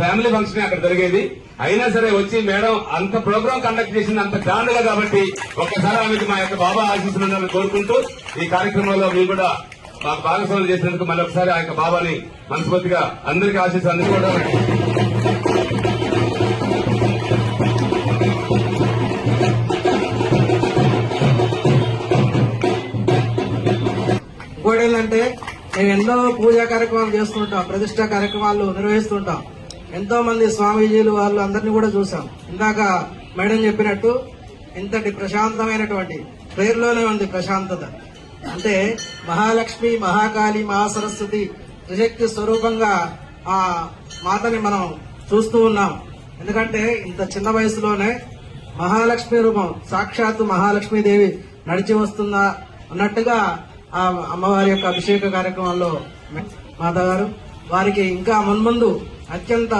Family function అక్కడ జరిగేది. అయినా సరే వచ్చి మేడం అంత ప్రోగ్రామ్ కండక్ట్ చేసింది అంత గ్రాండ్ గా కాబట్టి ఒక్కసారి ఆమెకి మా యొక్క బాబా ఆశీస్సులను కోరుకుంటూ ఈ కార్యక్రమంలో మీరు కూడా మాకు భాగస్వామ్యం చేసినందుకు మళ్ళీ ఒకసారి ఆ యొక్క బాబాని మనస్ఫూర్తిగా అందరికీ ఆశీస్సు అందుకోవడం. ఇంకోటి ఏంటంటే మేము ఎన్నో పూజా కార్యక్రమాలు చేస్తుంటాం, ప్రతిష్టా కార్యక్రమాలు నిర్వహిస్తుంటాం. ఎంతో మంది స్వామీజీలు వాళ్ళు అందరినీ కూడా చూసాం. ఇందాక మేడం చెప్పినట్టు ఇంతటి ప్రశాంతమైనటువంటి పేరులోనే ఉంది ప్రశాంతత. అంటే మహాలక్ష్మి, మహాకాళి, మహాసరస్వతి త్రిశక్తి స్వరూపంగా ఆ మాతని మనం చూస్తూ ఉన్నాం. ఎందుకంటే ఇంత చిన్న వయసులోనే మహాలక్ష్మి రూపం, సాక్షాత్తు మహాలక్ష్మీదేవి నడిచి వస్తుందా అన్నట్టుగా ఆ అమ్మవారి యొక్క అభిషేక కార్యక్రమంలో మాతగారు వారికి ఇంకా మున్ముందు అత్యంత